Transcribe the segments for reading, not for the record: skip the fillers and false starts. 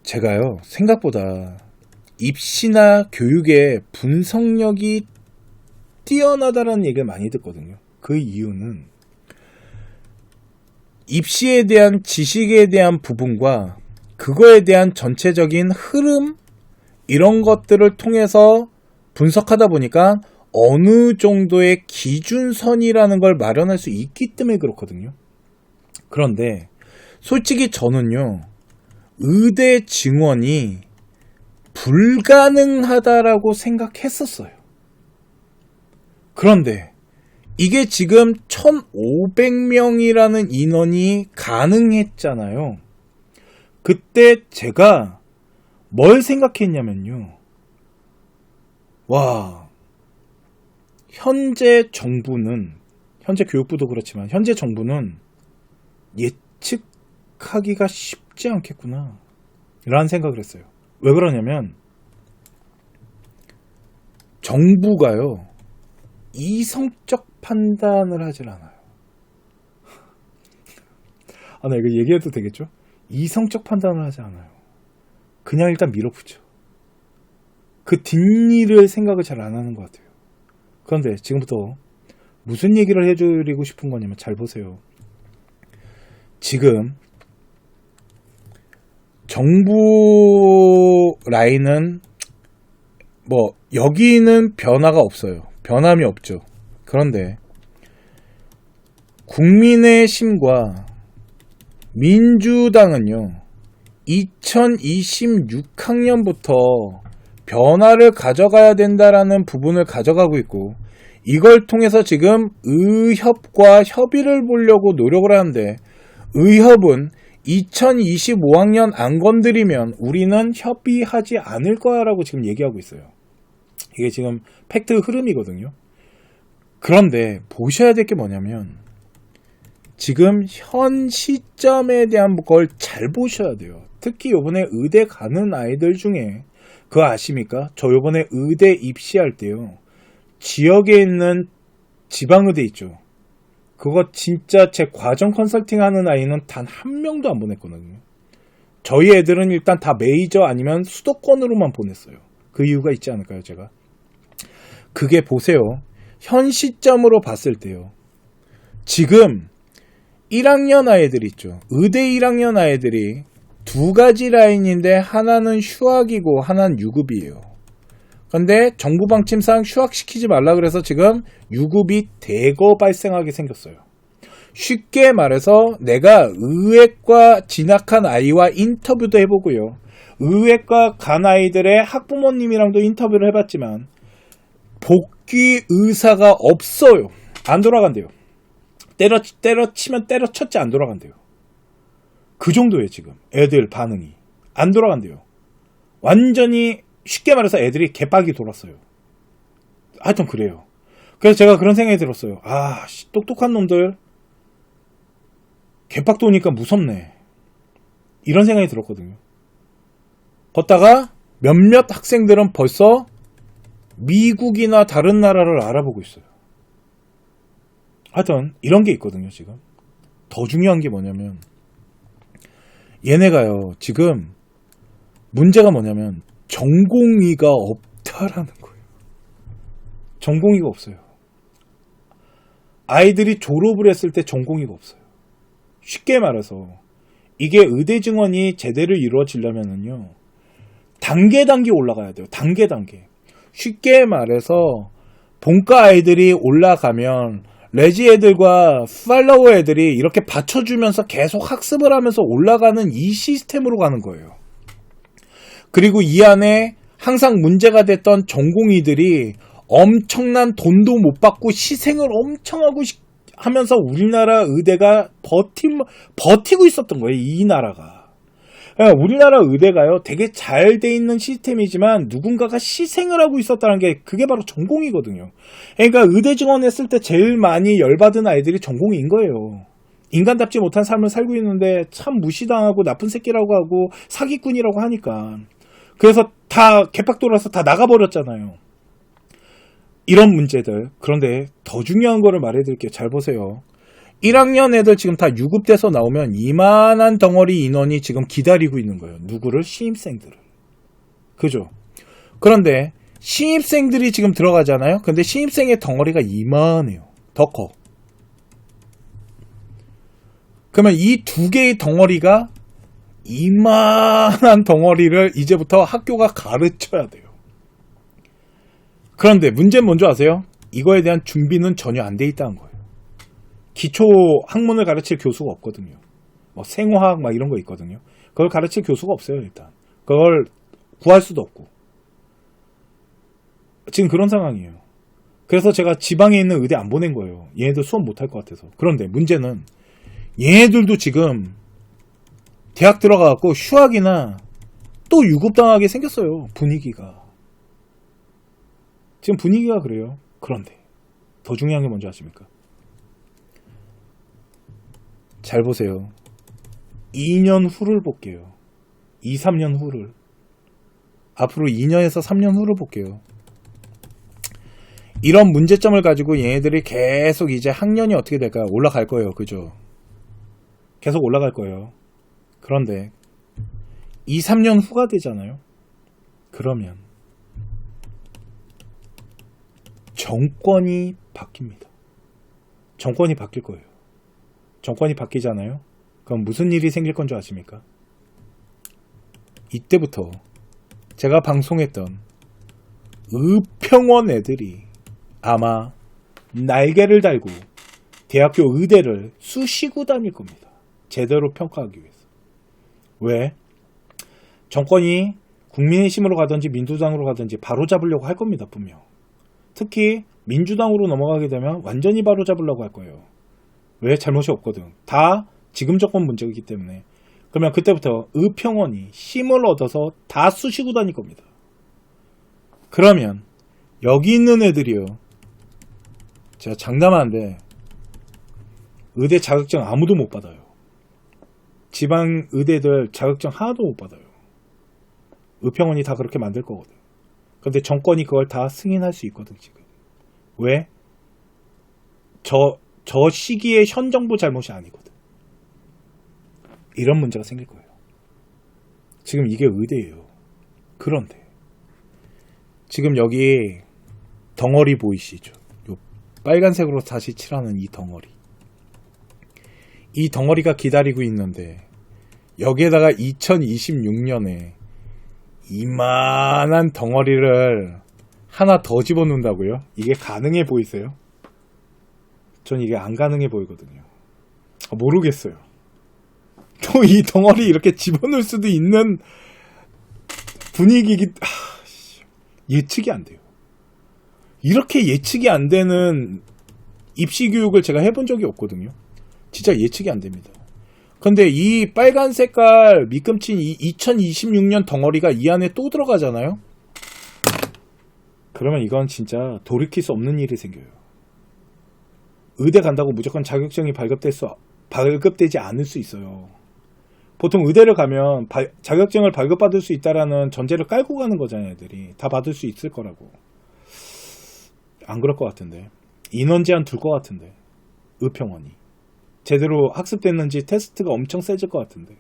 제가요, 생각보다 입시나 교육의 분석력이 뛰어나다라는 얘기를 많이 듣거든요. 그 이유는 입시에 대한 지식에 대한 부분과 그거에 대한 전체적인 흐름, 이런 것들을 통해서 분석하다 보니까 어느 정도의 기준선이라는 걸 마련할 수 있기 때문에 그렇거든요. 그런데 솔직히 저는요, 의대 증원이 불가능하다라고 생각했었어요. 그런데 이게 지금 1500명이라는 인원이 가능했잖아요. 그때 제가 뭘 생각했냐면요. 와, 현재 정부는, 현재 교육부도 그렇지만 현재 정부는 예측하기가 쉽지 않겠구나 라는 생각을 했어요. 왜 그러냐면 정부가요, 이성적 판단을 하질 않아요. 나 이거 얘기해도 되겠죠? 이성적 판단을 하지 않아요. 그냥 일단 밀어붙여. 그 뒷일을 생각을 잘 안 하는 것 같아요. 그런데 지금부터 무슨 얘기를 해드리고 싶은 거냐면, 잘 보세요. 지금 정부 라인은 여기는 변화가 없어요. 변함이 없죠. 그런데 국민의힘과 민주당은요, 2026학년부터 변화를 가져가야 된다라는 부분을 가져가고 있고, 이걸 통해서 지금 의협과 협의를 보려고 노력을 하는데, 의협은 2025학년 안 건드리면 우리는 협의하지 않을 거야 라고 지금 얘기하고 있어요. 이게 지금 팩트 흐름이거든요. 그런데 보셔야 될 게 뭐냐면, 지금 현 시점에 대한 걸 잘 보셔야 돼요. 특히 요번에 의대 가는 아이들 중에, 그거 아십니까? 저 요번에 의대 입시할 때요, 지역에 있는 지방의대 있죠. 그거 진짜 제 과정 컨설팅 하는 아이는 단 한 명도 안 보냈거든요. 저희 애들은 일단 다 메이저 아니면 수도권으로만 보냈어요. 그 이유가 있지 않을까요, 제가? 그게 보세요. 현 시점으로 봤을 때요, 지금 1학년 아이들 있죠. 의대 1학년 아이들이 두 가지 라인인데, 하나는 휴학이고 하나는 유급이에요. 근데 정부 방침상 휴학시키지 말라 그래서 지금 유급이 대거 발생하게 생겼어요. 쉽게 말해서 내가 의외과 진학한 아이와 인터뷰도 해보고요, 의외과 간 아이들의 학부모님이랑도 인터뷰를 해봤지만 복귀 의사가 없어요. 안 돌아간대요. 때려치면 때려쳤지 안 돌아간대요. 그 정도예요. 지금 애들 반응이 안 돌아간대요. 완전히 쉽게 말해서 애들이 개빡이 돌았어요. 하여튼 그래요. 그래서 제가 그런 생각이 들었어요. 똑똑한 놈들 개빡 도니까 무섭네, 이런 생각이 들었거든요. 걷다가 몇몇 학생들은 벌써 미국이나 다른 나라를 알아보고 있어요. 하여튼 이런 게 있거든요. 지금 더 중요한 게 뭐냐면, 얘네가요, 지금 문제가 뭐냐면 전공의가 없다라는 거예요. 전공의가 없어요. 아이들이 졸업을 했을 때 전공의가 없어요. 쉽게 말해서 이게 의대 증원이 제대로 이루어지려면은요, 단계 올라가야 돼요. 단계. 쉽게 말해서 본과 아이들이 올라가면 레지 애들과 팔로워 애들이 이렇게 받쳐주면서 계속 학습을 하면서 올라가는 이 시스템으로 가는 거예요. 그리고 이 안에 항상 문제가 됐던 전공의들이 엄청난 돈도 못 받고 희생을 엄청 하면서 우리나라 의대가 버티고 있었던 거예요. 이 나라가. 우리나라 의대가요, 되게 잘 돼 있는 시스템이지만 누군가가 희생을 하고 있었다는 게, 그게 바로 전공이거든요. 그러니까 의대 증원했을 때 제일 많이 열받은 아이들이 전공인 거예요. 인간답지 못한 삶을 살고 있는데 참 무시당하고 나쁜 새끼라고 하고 사기꾼이라고 하니까. 그래서 다 개빡 돌아서 다 나가버렸잖아요. 이런 문제들. 그런데 더 중요한 거를 말해드릴게요. 잘 보세요. 1학년 애들 지금 다 유급돼서 나오면 이만한 덩어리 인원이 지금 기다리고 있는 거예요. 누구를? 신입생들을. 그죠? 그런데 신입생들이 지금 들어가잖아요. 근데 신입생의 덩어리가 이만해요. 더 커. 그러면 이 두 개의 덩어리가 이만한 덩어리를 이제부터 학교가 가르쳐야 돼요. 그런데 문제는 뭔지 아세요? 이거에 대한 준비는 전혀 안 돼 있다는 거예요. 기초 학문을 가르칠 교수가 없거든요. 뭐 생화학 막 이런 거 있거든요. 그걸 가르칠 교수가 없어요, 일단. 그걸 구할 수도 없고. 지금 그런 상황이에요. 그래서 제가 지방에 있는 의대 안 보낸 거예요. 얘네들 수업 못할 것 같아서. 그런데 문제는 얘네들도 지금 대학 들어가갖고 휴학이나 또 유급당하게 생겼어요. 분위기가. 지금 분위기가 그래요. 그런데 더 중요한 게 뭔지 아십니까? 잘 보세요. 2년 후를 볼게요. 2, 3년 후를. 앞으로 2년에서 3년 후를 볼게요. 이런 문제점을 가지고 얘네들이 계속 이제 학년이 어떻게 될까요? 올라갈 거예요. 그죠? 계속 올라갈 거예요. 그런데 2, 3년 후가 되잖아요. 그러면 정권이 바뀝니다. 정권이 바뀔 거예요. 정권이 바뀌잖아요. 그럼 무슨 일이 생길 건 줄 아십니까? 이때부터 제가 방송했던 의평원 애들이 아마 날개를 달고 대학교 의대를 쑤시고 다닐 겁니다. 제대로 평가하기 위해서. 왜? 정권이 국민의힘으로 가든지 민주당으로 가든지 바로잡으려고 할 겁니다. 분명. 특히 민주당으로 넘어가게 되면 완전히 바로잡으려고 할 거예요. 왜? 잘못이 없거든. 다 지금 정권 문제이기 때문에. 그러면 그때부터 의평원이 힘을 얻어서 다 쑤시고 다닐 겁니다. 그러면 여기 있는 애들이요. 제가 장담하는데 의대 자격증 아무도 못 받아요. 지방 의대들 자격증 하나도 못 받아요. 의평원이 다 그렇게 만들 거거든. 근데 정권이 그걸 다 승인할 수 있거든 지금. 왜? 저 시기에 현 정부 잘못이 아니거든. 이런 문제가 생길 거예요. 지금 이게 의대예요. 그런데 지금 여기 덩어리 보이시죠? 요 빨간색으로 다시 칠하는 이 덩어리. 이 덩어리가 기다리고 있는데 여기에다가 2026년에 이만한 덩어리를 하나 더 집어넣는다고요? 이게 가능해 보이세요? 전 이게 안 가능해 보이거든요. 모르겠어요. 또 이 덩어리 이렇게 집어넣을 수도 있는 분위기기 예측이 안 돼요. 이렇게 예측이 안 되는 입시 교육을 제가 해본 적이 없거든요. 진짜 예측이 안 됩니다. 근데 이 빨간 색깔 밑금친 이 2026년 덩어리가 이 안에 또 들어가잖아요. 그러면 이건 진짜 돌이킬 수 없는 일이 생겨요. 의대 간다고 무조건 자격증이 발급되지 않을 수 있어요. 보통 의대를 가면 자격증을 발급받을 수 있다라는 전제를 깔고 가는 거잖아요. 애들이 다 받을 수 있을 거라고. 안 그럴 것 같은데. 인원 제한 둘 것 같은데. 의평원이 제대로 학습됐는지 테스트가 엄청 세질 것 같은데.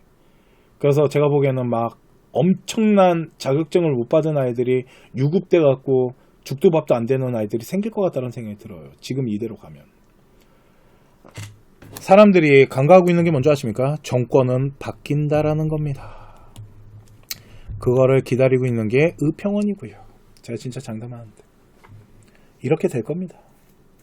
그래서 제가 보기에는 막 엄청난 자격증을 못 받은 아이들이 유급돼 갖고 죽도 밥도 안 되는 아이들이 생길 것 같다는 생각이 들어요. 지금 이대로 가면. 사람들이 간과하고 있는 게 뭔지 아십니까? 정권은 바뀐다라는 겁니다. 그거를 기다리고 있는 게 의평원이고요. 제가 진짜 장담하는데 이렇게 될 겁니다.